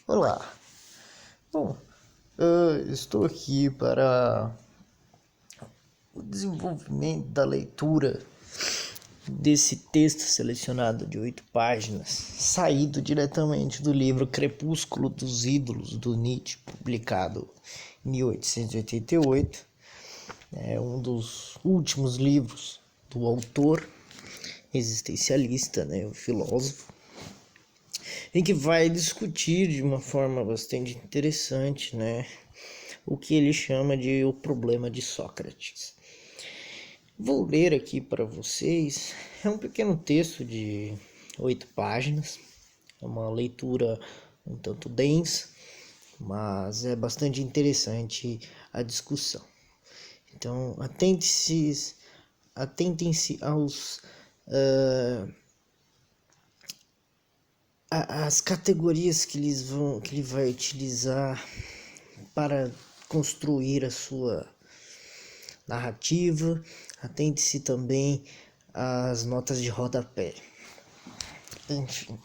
Olá. Bom, estou aqui para o desenvolvimento da leitura desse texto selecionado de 8 páginas, saído diretamente do livro Crepúsculo dos Ídolos, do Nietzsche, publicado em 1888. É um dos últimos livros do autor existencialista, o filósofo, em que vai discutir de uma forma bastante interessante, o que ele chama de o problema de Sócrates. Vou ler aqui para vocês, é um pequeno texto de 8 páginas, é uma leitura um tanto densa, mas é bastante interessante a discussão. Então, atentem-se aos as categorias que ele vai utilizar para construir a sua narrativa. Atente-se também às notas de rodapé. Enfim.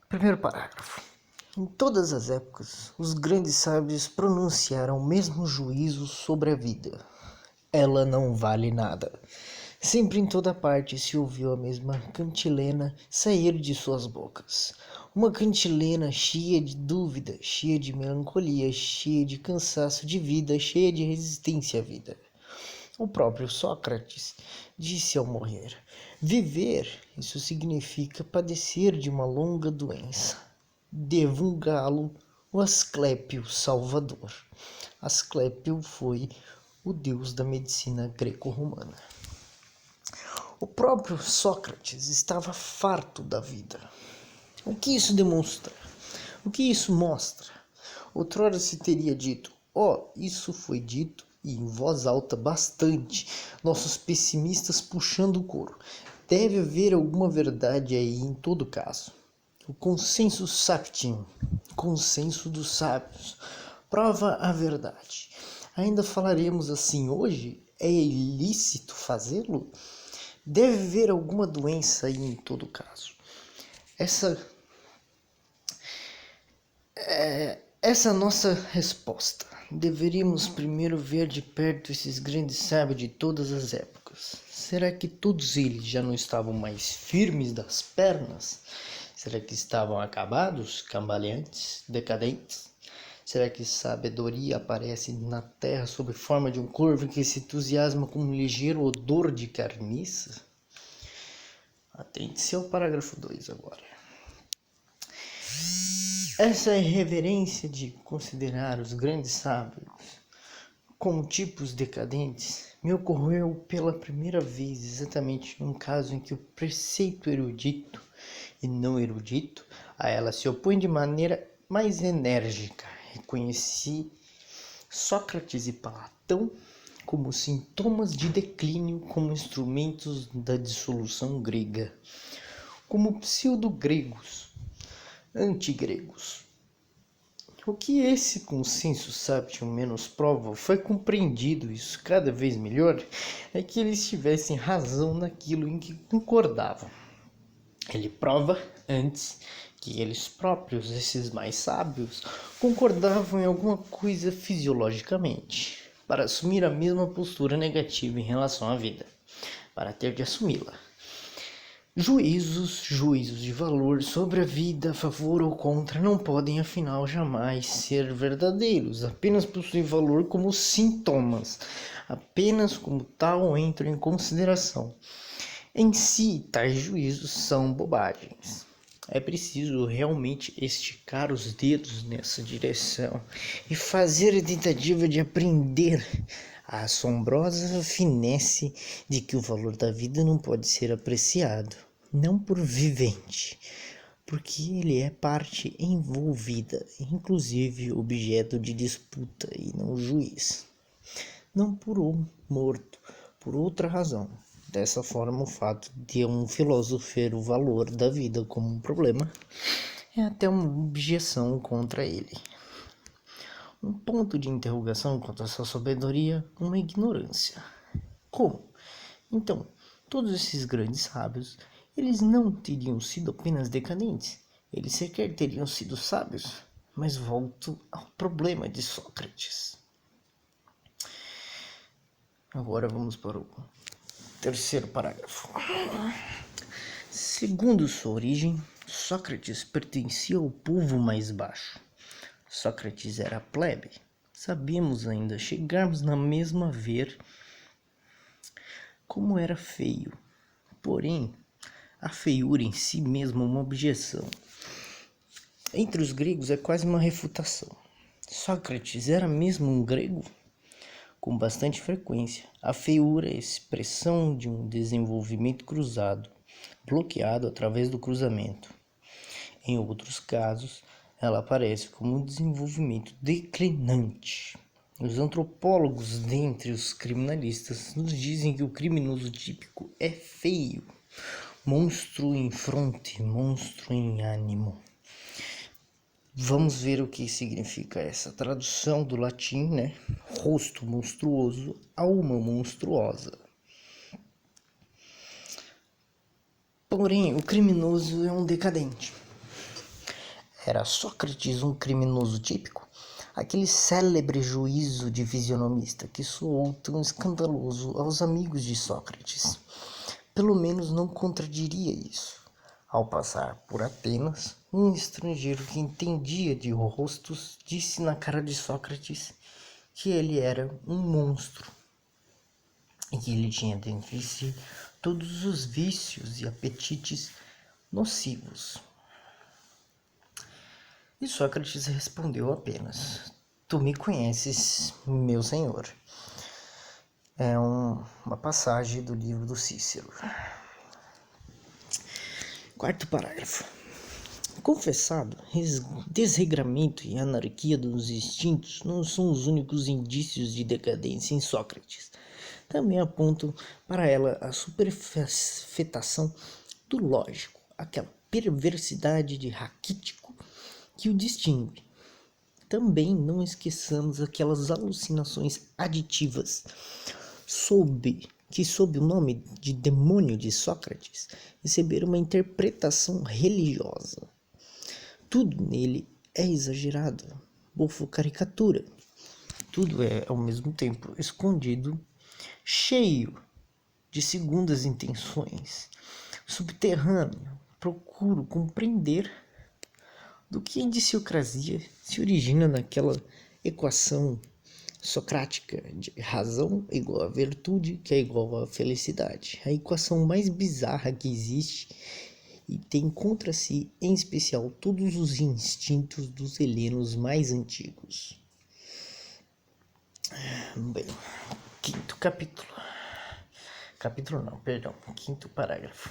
Primeiro parágrafo. Em todas as épocas, os grandes sábios pronunciaram o mesmo juízo sobre a vida. Ela não vale nada. Sempre em toda parte se ouviu a mesma cantilena sair de suas bocas. Uma cantilena cheia de dúvida, cheia de melancolia, cheia de cansaço de vida, cheia de resistência à vida. O próprio Sócrates disse ao morrer: viver, isso significa padecer de uma longa doença. Devo um galo o Asclépio Salvador. Asclépio foi o deus da medicina greco-romana. O próprio Sócrates estava farto da vida. O que isso demonstra? O que isso mostra? Outrora se teria dito: isso foi dito e em voz alta bastante, nossos pessimistas puxando o coro. Deve haver alguma verdade aí em todo caso. O consenso sapientium, consenso dos sábios, prova a verdade. Ainda falaremos assim hoje? É ilícito fazê-lo? Deve haver alguma doença aí em todo caso. Essa é a nossa resposta. Deveríamos primeiro ver de perto esses grandes sábios de todas as épocas. Será que todos eles já não estavam mais firmes das pernas? Será que estavam acabados, cambaleantes, decadentes? Será que sabedoria aparece na terra sob forma de um corvo que se entusiasma com um ligeiro odor de carniça? Atente-se ao parágrafo 2 agora. Essa irreverência de considerar os grandes sábios como tipos decadentes me ocorreu pela primeira vez exatamente num caso em que o preceito erudito e não erudito a ela se opõe de maneira mais enérgica. Reconheci Sócrates e Platão como sintomas de declínio, como instrumentos da dissolução grega, como pseudo-gregos, antigregos. O que esse consenso sapientium menos prova, foi compreendido isso cada vez melhor, é que eles tivessem razão naquilo em que concordavam. Ele prova, antes, que eles próprios, esses mais sábios, concordavam em alguma coisa fisiologicamente, para assumir a mesma postura negativa em relação à vida, para ter de assumi-la. Juízos de valor sobre a vida, a favor ou contra, não podem afinal jamais ser verdadeiros, apenas possuem valor como sintomas, apenas como tal entram em consideração. Em si, tais juízos são bobagens. É preciso realmente esticar os dedos nessa direção e fazer a tentativa de aprender a assombrosa finesse de que o valor da vida não pode ser apreciado, não por vivente, porque ele é parte envolvida, inclusive objeto de disputa e não juiz, não por um morto, por outra razão. Dessa forma, o fato de um filósofo ver o valor da vida como um problema é até uma objeção contra ele. Um ponto de interrogação quanto à sua sabedoria, uma ignorância. Como? Então, todos esses grandes sábios, eles não teriam sido apenas decadentes, Eles sequer teriam sido sábios. Mas volto ao problema de Sócrates. Agora vamos para o terceiro parágrafo. Segundo sua origem, Sócrates pertencia ao povo mais baixo. Sócrates era plebe. Sabemos ainda chegarmos na mesma ver como era feio. Porém, a feiura em si mesma é uma objeção. Entre os gregos é quase uma refutação. Sócrates era mesmo um grego? Com bastante frequência, a feiura é a expressão de um desenvolvimento cruzado, bloqueado através do cruzamento. Em outros casos, ela aparece como um desenvolvimento declinante. Os antropólogos dentre os criminalistas nos dizem que o criminoso típico é feio, monstro em fronte, monstro em ânimo. Vamos ver o que significa essa tradução do latim, né? Rosto monstruoso, alma monstruosa. Porém, o criminoso é um decadente. Era Sócrates um criminoso típico? Aquele célebre juízo de fisionomista que soou tão escandaloso aos amigos de Sócrates. Pelo menos não contradiria isso. Ao passar por Atenas, um estrangeiro que entendia de rostos disse na cara de Sócrates que ele era um monstro e que ele tinha dentro de si todos os vícios e apetites nocivos. E Sócrates respondeu apenas: "Tu me conheces, meu senhor." É uma passagem do livro do Cícero. Quarto parágrafo. Confessado, desregramento e anarquia dos instintos não são os únicos indícios de decadência em Sócrates. Também apontam para ela a superfetação do lógico, aquela perversidade de raquítico que o distingue. Também não esqueçamos aquelas alucinações aditivas que sob o nome de demônio de Sócrates receberam uma interpretação religiosa. Tudo nele é exagerado, bofo caricatura. Tudo é, ao mesmo tempo, escondido, cheio de segundas intenções, subterrâneo. Procuro compreender do que a indiciocrasia se origina naquela equação socrática de razão igual a virtude, que é igual a felicidade. A equação mais bizarra que existe e tem contra si, em especial, todos os instintos dos helenos mais antigos. Bem, quinto parágrafo.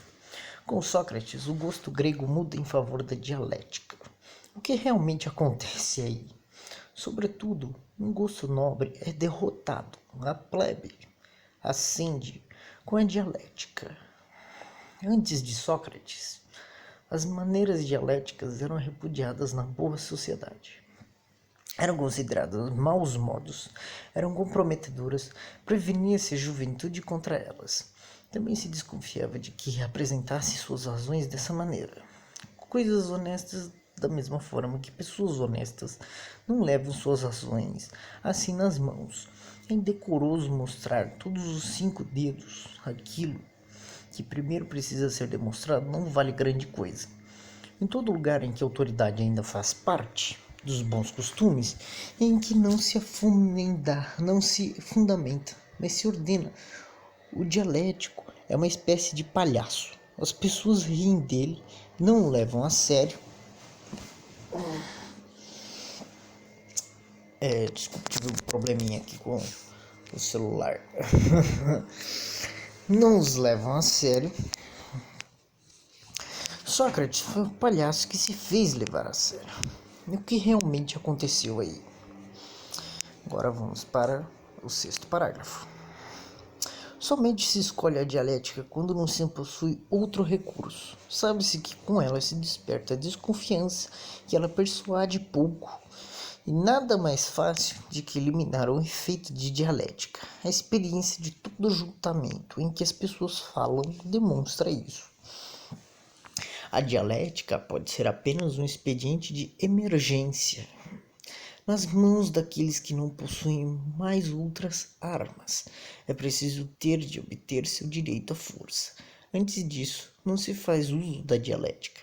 Com Sócrates, o gosto grego muda em favor da dialética. O que realmente acontece aí? Sobretudo, um gosto nobre é derrotado, a plebe ascende com a dialética. Antes de Sócrates, as maneiras dialéticas eram repudiadas na boa sociedade. Eram consideradas maus modos, eram comprometedoras, prevenia-se a juventude contra elas. Também se desconfiava de que apresentasse suas razões dessa maneira. Coisas honestas da mesma forma que pessoas honestas não levam suas ações assim nas mãos. É indecoroso mostrar todos os 5 dedos. Aquilo que primeiro precisa ser demonstrado não vale grande coisa. Em todo lugar em que a autoridade ainda faz parte dos bons costumes, em que não se fundamenta, mas se ordena, o dialético é uma espécie de palhaço. As pessoas riem dele, não o levam a sério. Desculpa, tive um probleminha aqui com o celular. Não os levam a sério. Sócrates foi um palhaço que se fez levar a sério. E o que realmente aconteceu aí? Agora vamos para o 6º parágrafo. Somente se escolhe a dialética quando não se possui outro recurso. Sabe-se que com ela se desperta a desconfiança, que ela persuade pouco. E nada mais fácil de que eliminar o efeito de dialética. A experiência de todo juntamento em que as pessoas falam demonstra isso. A dialética pode ser apenas um expediente de emergência nas mãos daqueles que não possuem mais outras armas. É preciso ter de obter seu direito à força. Antes disso, não se faz uso da dialética.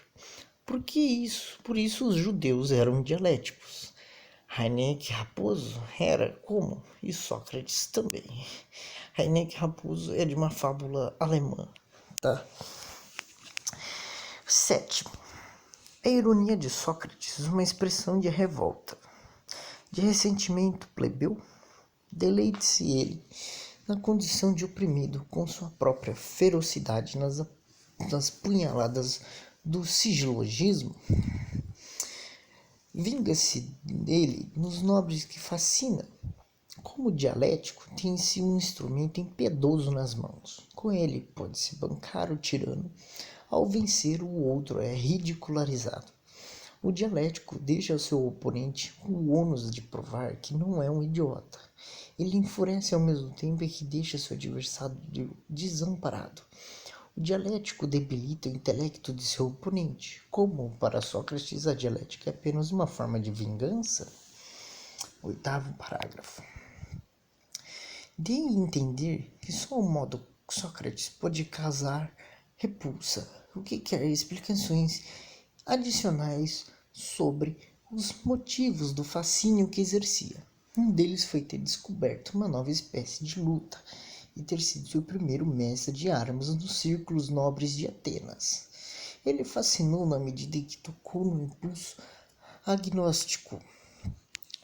Por isso os judeus eram dialéticos. Heineck Raposo era como? E Sócrates também. Heineck Raposo é de uma fábula alemã, tá? Sétimo. A ironia de Sócrates, uma expressão de revolta, de ressentimento plebeu. Deleite-se ele na condição de oprimido com sua própria ferocidade nas punhaladas do sigilogismo. Vinga-se dele nos nobres que fascina. Como dialético, tem-se um instrumento impiedoso nas mãos. Com ele pode-se bancar o tirano. Ao vencer, o outro é ridicularizado. O dialético deixa ao seu oponente o ônus de provar que não é um idiota. Ele enfurece ao mesmo tempo que deixa seu adversário desamparado. O dialético debilita o intelecto de seu oponente. Como para Sócrates a dialética é apenas uma forma de vingança? Oitavo parágrafo. Dê a entender que só o modo Sócrates pode causar repulsa, o que quer explicações adicionais sobre os motivos do fascínio que exercia. Um deles foi ter descoberto uma nova espécie de luta e ter sido seu primeiro mestre de armas nos círculos nobres de Atenas. Ele fascinou na medida em que tocou no impulso agnóstico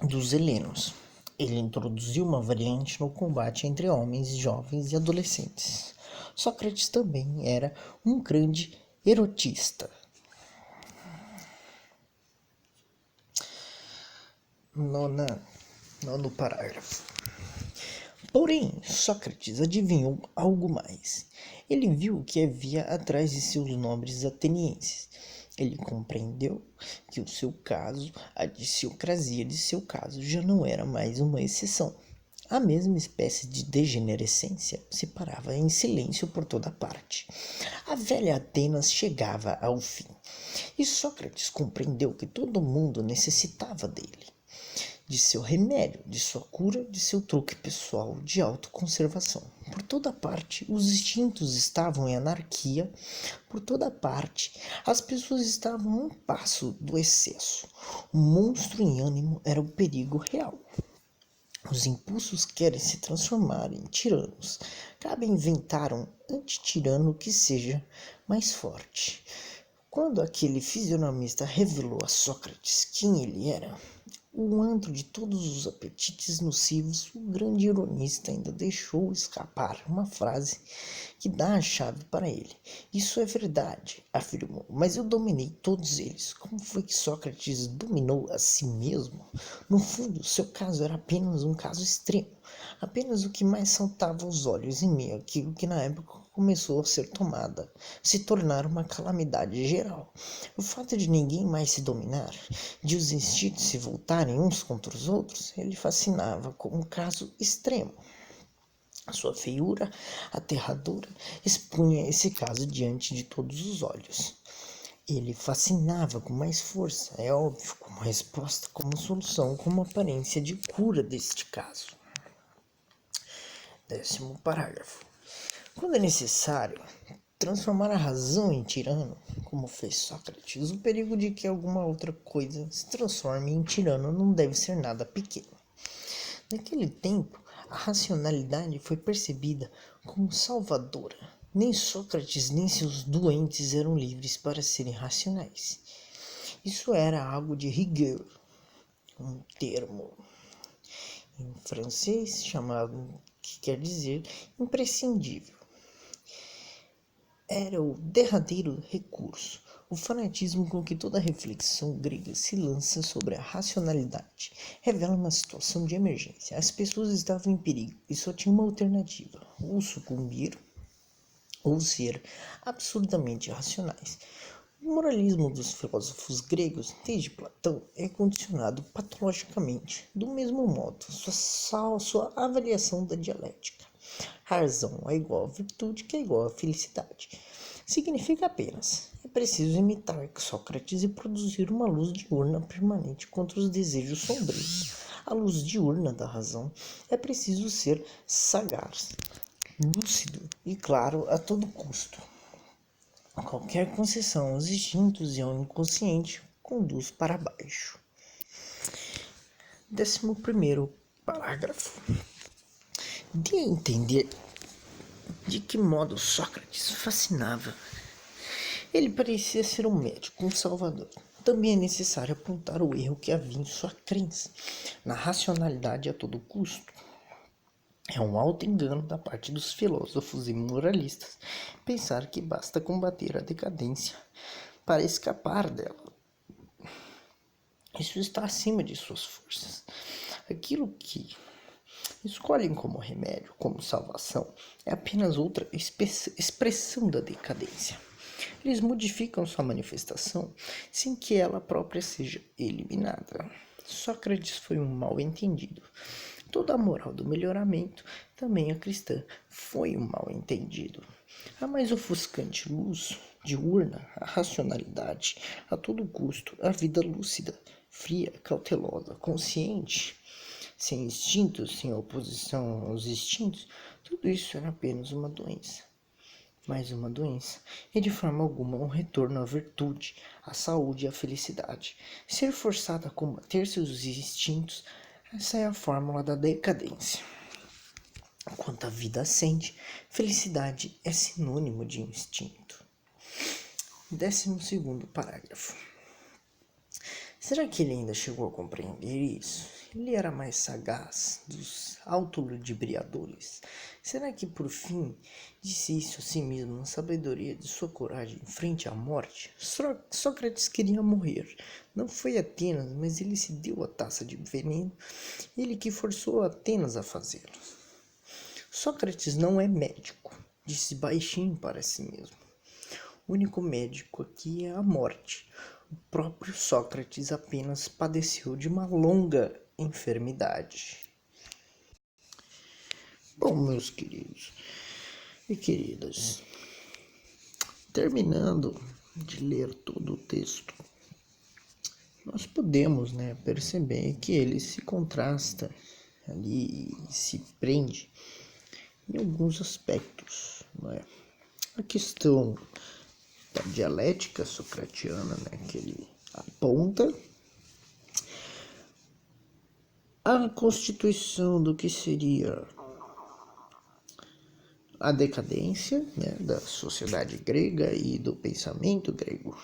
dos helenos. Ele introduziu uma variante no combate entre homens jovens e adolescentes. Sócrates também era um grande erotista. Nono parágrafo. Porém, Sócrates adivinhou algo mais. Ele viu o que havia atrás de seus nobres atenienses. Ele compreendeu que o seu caso, a aristocracia de seu caso, já não era mais uma exceção. A mesma espécie de degenerescência se parava em silêncio por toda parte. A velha Atenas chegava ao fim, e Sócrates compreendeu que todo mundo necessitava dele, de seu remédio, de sua cura, de seu truque pessoal de autoconservação. Por toda parte, os instintos estavam em anarquia. Por toda parte, as pessoas estavam a um passo do excesso. O monstro em ânimo era o perigo real. Os impulsos querem se transformar em tiranos. Cabe inventar um antitirano que seja mais forte. Quando aquele fisionomista revelou a Sócrates quem ele era, o antro de todos os apetites nocivos, o grande ironista ainda deixou escapar uma frase que dá a chave para ele. Isso é verdade, afirmou, mas eu dominei todos eles. Como foi que Sócrates dominou a si mesmo? No fundo, seu caso era apenas um caso extremo, apenas o que mais saltava aos olhos em meio àquilo que na época começou a se tornar uma calamidade geral. O fato de ninguém mais se dominar, de os instintos se voltarem uns contra os outros, ele fascinava como um caso extremo. A sua feiura aterradora expunha esse caso diante de todos os olhos. Ele fascinava com mais força, é óbvio, como resposta, como solução, como aparência de cura deste caso. 10º parágrafo. Quando é necessário transformar a razão em tirano, como fez Sócrates, o perigo de que alguma outra coisa se transforme em tirano não deve ser nada pequeno. Naquele tempo, a racionalidade foi percebida como salvadora. Nem Sócrates nem seus doentes eram livres para serem racionais. Isso era algo de rigueur, um termo em francês chamado, que quer dizer imprescindível. Era o derradeiro recurso, o fanatismo com que toda a reflexão grega se lança sobre a racionalidade. Revela uma situação de emergência. As pessoas estavam em perigo e só tinham uma alternativa: ou sucumbir ou ser absurdamente racionais. O moralismo dos filósofos gregos, desde Platão, é condicionado patologicamente, do mesmo modo, sua avaliação da dialética. A razão é igual à virtude, que é igual à felicidade. Significa apenas, é preciso imitar Sócrates e produzir uma luz diurna permanente contra os desejos sombrios. A luz diurna da razão é preciso ser sagaz, lúcido e claro a todo custo. Qualquer concessão aos instintos e ao inconsciente conduz para baixo. 11º parágrafo. De entender de que modo Sócrates fascinava. Ele parecia ser um médico, um salvador. Também é necessário apontar o erro que havia em sua crença na racionalidade a todo custo. É um alto engano da parte dos filósofos e moralistas pensar que basta combater a decadência para escapar dela. Isso está acima de suas forças. Aquilo que escolhem como remédio, como salvação, é apenas outra expressão da decadência. Eles modificam sua manifestação sem que ela própria seja eliminada. Sócrates foi um mal-entendido. Toda a moral do melhoramento, também a cristã, foi um mal-entendido. A mais ofuscante luz diurna, a racionalidade, a todo custo, a vida lúcida, fria, cautelosa, consciente, sem instintos, sem oposição aos instintos, tudo isso era apenas uma doença. Mais uma doença, e de forma alguma um retorno à virtude, à saúde e à felicidade. Ser forçado a combater seus instintos, essa é a fórmula da decadência. Enquanto a vida ascende, felicidade é sinônimo de instinto. 12º parágrafo. Será que ele ainda chegou a compreender isso? Ele era mais sagaz dos autoludibriadores. Será que por fim disse isso a si mesmo na sabedoria de sua coragem frente à morte? Sócrates queria morrer. Não foi Atenas, mas ele se deu a taça de veneno, ele que forçou Atenas a fazê-lo. Sócrates não é médico, disse baixinho para si mesmo. O único médico aqui é a morte. O próprio Sócrates apenas padeceu de uma longa enfermidade. Bom, meus queridos e queridas, terminando de ler todo o texto, nós podemos, perceber que ele se contrasta ali e se prende em alguns aspectos, A questão da dialética socratiana, que ele aponta, a constituição do que seria a decadência, da sociedade grega e do pensamento grego,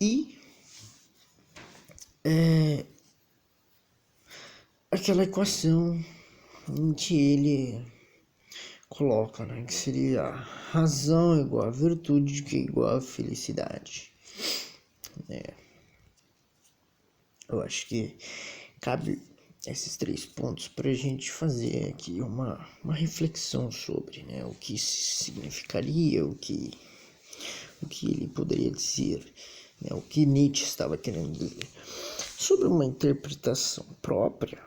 e aquela equação em que ele coloca, que seria a razão igual a virtude, que é igual a felicidade. Eu acho que cabe esses 3 pontos para a gente fazer aqui uma reflexão sobre, o que significaria, o que ele poderia dizer, o que Nietzsche estava querendo dizer. Sobre uma interpretação própria,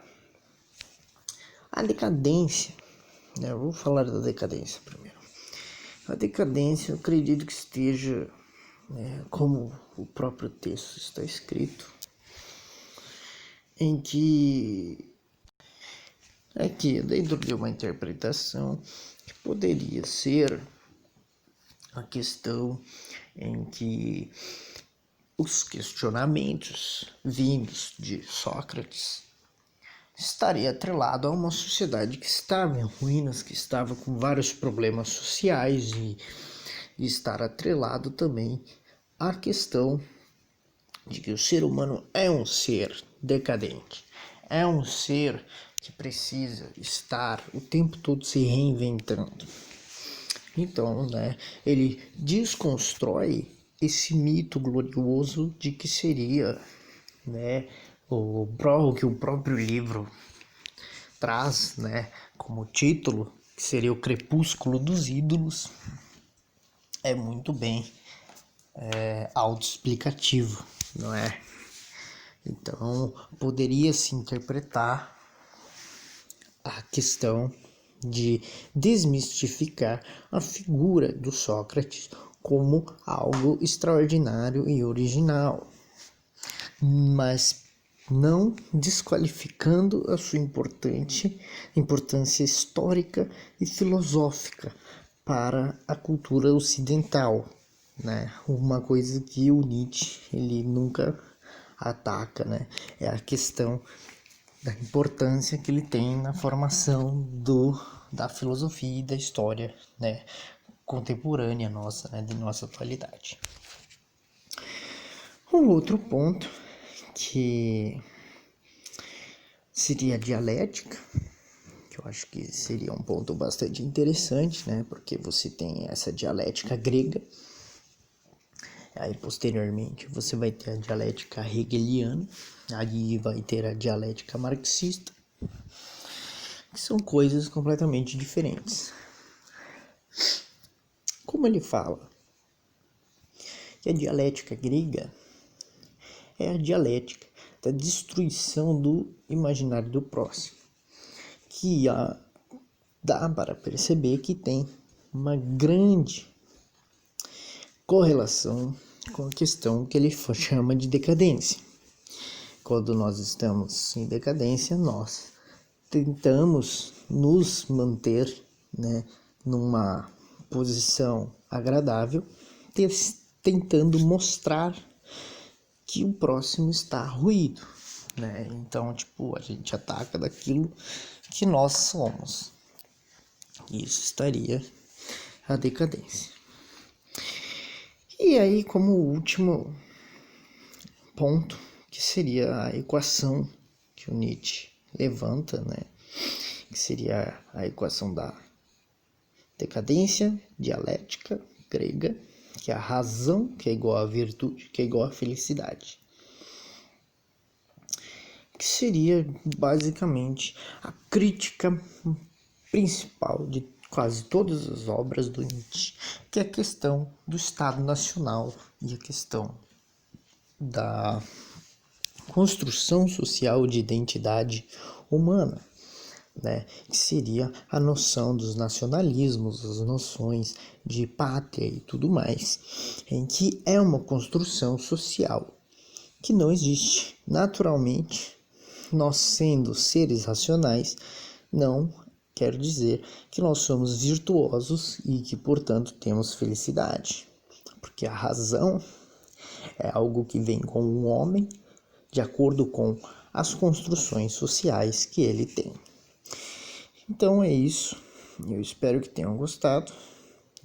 a decadência, eu vou falar da decadência primeiro. A decadência, eu acredito que esteja, como o próprio texto está escrito, em que dentro de uma interpretação que poderia ser a questão em que os questionamentos vindos de Sócrates estaria atrelado a uma sociedade que estava em ruínas, que estava com vários problemas sociais e estar atrelado também à questão de que o ser humano é um ser decadente, é um ser que precisa estar o tempo todo se reinventando. Então, ele desconstrói esse mito glorioso de que seria, o que o próprio livro traz, como título, que seria o Crepúsculo dos Ídolos, é muito bem autoexplicativo, não é? Então, poderia-se interpretar a questão de desmistificar a figura do Sócrates como algo extraordinário e original, mas não desqualificando a sua importância histórica e filosófica para a cultura ocidental, né? Uma coisa que o Nietzsche ele nunca ataca, né? É a questão da importância que ele tem na formação da filosofia e da história, né? Contemporânea nossa, né? De nossa atualidade. Um outro ponto que seria a dialética, que eu acho que seria um ponto bastante interessante, né? Porque você tem essa dialética grega, aí posteriormente você vai ter a dialética hegeliana, aí vai ter a dialética marxista, que são coisas completamente diferentes. Como ele fala que a dialética grega é a dialética da destruição do imaginário do próximo, que dá para perceber que tem uma grande correlação com a questão que ele chama de decadência. Quando nós estamos em decadência, nós tentamos nos manter, né, numa posição agradável, tentando mostrar que o próximo está ruído, né? Então, a gente ataca daquilo que nós somos. Isso estaria a decadência. E aí, como último ponto, que seria a equação que o Nietzsche levanta, né? Que seria a equação da decadência dialética grega, que é a razão, que é igual à virtude, que é igual à felicidade. Que seria basicamente a crítica principal de quase todas as obras do Nietzsche, que é a questão do Estado Nacional e a questão da construção social de identidade humana, né? Que seria a noção dos nacionalismos, as noções de pátria e tudo mais, em que é uma construção social que não existe. Naturalmente, nós sendo seres racionais, não quer dizer que nós somos virtuosos e que, portanto, temos felicidade, porque a razão é algo que vem com o homem de acordo com as construções sociais que ele tem. Então é isso, eu espero que tenham gostado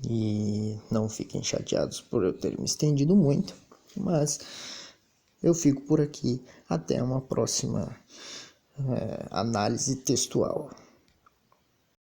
e não fiquem chateados por eu ter me estendido muito, mas eu fico por aqui, até uma próxima análise textual.